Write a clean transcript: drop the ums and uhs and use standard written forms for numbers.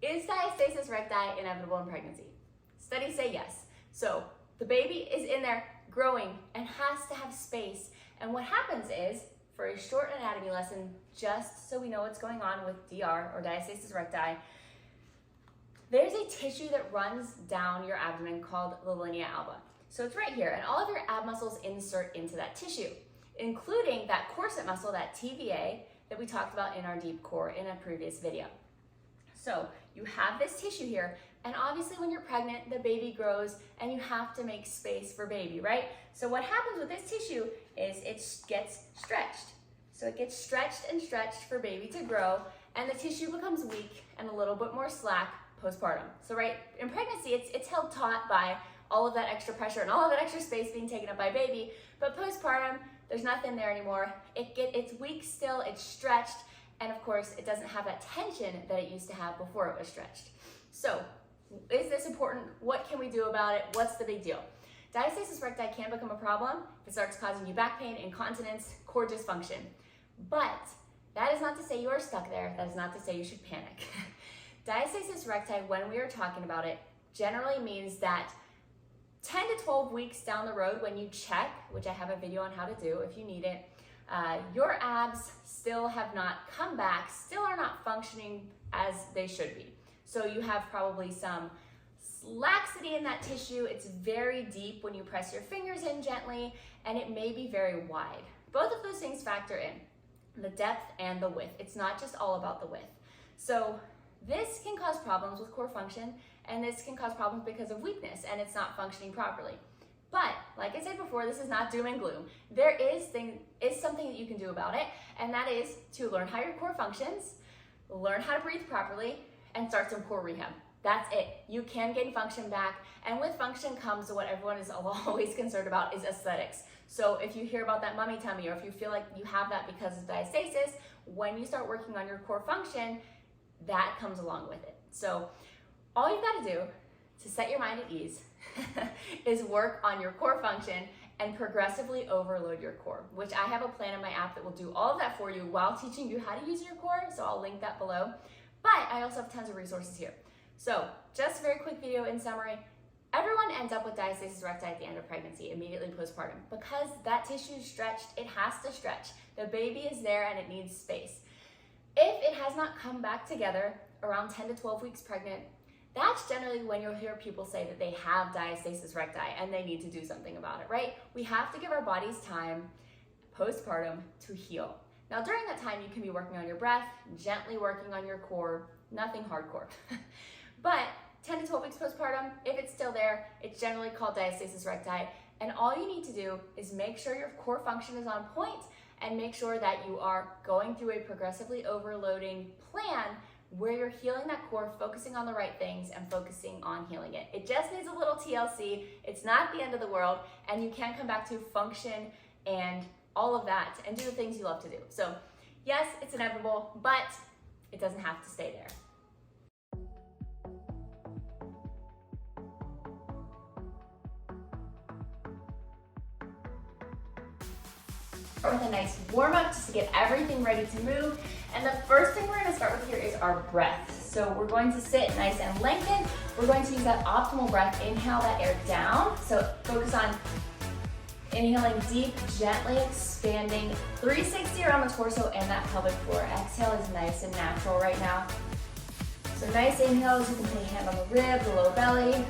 Is diastasis recti inevitable in pregnancy? Studies say yes. So the baby is in there growing and has to have space. And what happens is, for a short anatomy lesson, just so we know what's going on with DR or diastasis recti, there's a tissue that runs down your abdomen called the linea alba. So it's right here, and all of your ab muscles insert into that tissue, including that corset muscle, that TVA, that we talked about in our deep core in a previous video. So you have this tissue here, and obviously when you're pregnant, the baby grows and you have to make space for baby, right? So what happens with this tissue is it gets stretched. So it gets stretched and stretched for baby to grow, and the tissue becomes weak and a little bit more slack postpartum. So right, in pregnancy, it's held taut by all of that extra pressure and all of that extra space being taken up by baby, but postpartum, there's nothing there anymore. It's weak still, it's stretched, and of course, it doesn't have that tension that it used to have before it was stretched. So, is this important? What can we do about it? What's the big deal? Diastasis recti can become a problem if it starts causing you back pain, incontinence, core dysfunction. But that is not to say you are stuck there. That is not to say you should panic. Diastasis recti, when we are talking about it, generally means that 10 to 12 weeks down the road when you check, which I have a video on how to do if you need it, your abs still have not come back, still are not functioning as they should be. So you have probably some laxity in that tissue. It's very deep when you press your fingers in gently, and it may be very wide. Both of those things factor in, the depth and the width. It's not just all about the width. So this can cause problems with core function, and this can cause problems because of weakness and it's not functioning properly. But like I said before, this is not doom and gloom. There is something that you can do about it, and that is to learn how your core functions, learn how to breathe properly, and start some core rehab. That's it. You can gain function back, and with function comes what everyone is always concerned about, is aesthetics. So if you hear about that mummy tummy, or if you feel like you have that because of diastasis, when you start working on your core function, that comes along with it. So all you've got to do to set your mind at ease is work on your core function and progressively overload your core, which I have a plan in my app that will do all of that for you while teaching you how to use your core, so I'll link that below. But I also have tons of resources here. So just a very quick video in summary. Everyone ends up with diastasis recti at the end of pregnancy, immediately postpartum, because that tissue is stretched. It has to stretch. The baby is there and it needs space. If it has not come back together around 10 to 12 weeks pregnant, that's generally when you'll hear people say that they have diastasis recti and they need to do something about it, right? We have to give our bodies time postpartum to heal. Now during that time, you can be working on your breath, gently working on your core, nothing hardcore. But 10 to 12 weeks postpartum, if it's still there, it's generally called diastasis recti. And all you need to do is make sure your core function is on point and make sure that you are going through a progressively overloading plan where you're healing that core, focusing on the right things and focusing on healing it. It just needs a little TLC. It's not the end of the world, and you can come back to function and all of that and do the things you love to do. So yes, it's inevitable, but it doesn't have to stay there. With a nice warm up just to get everything ready to move. And the first thing we're going to start with here is our breath. So we're going to sit nice and lengthened. We're going to use that optimal breath. Inhale that air down. So focus on inhaling deep, gently expanding 360 around the torso and that pelvic floor. Exhale is nice and natural right now. So nice inhales. You can put a hand on the rib, the low belly.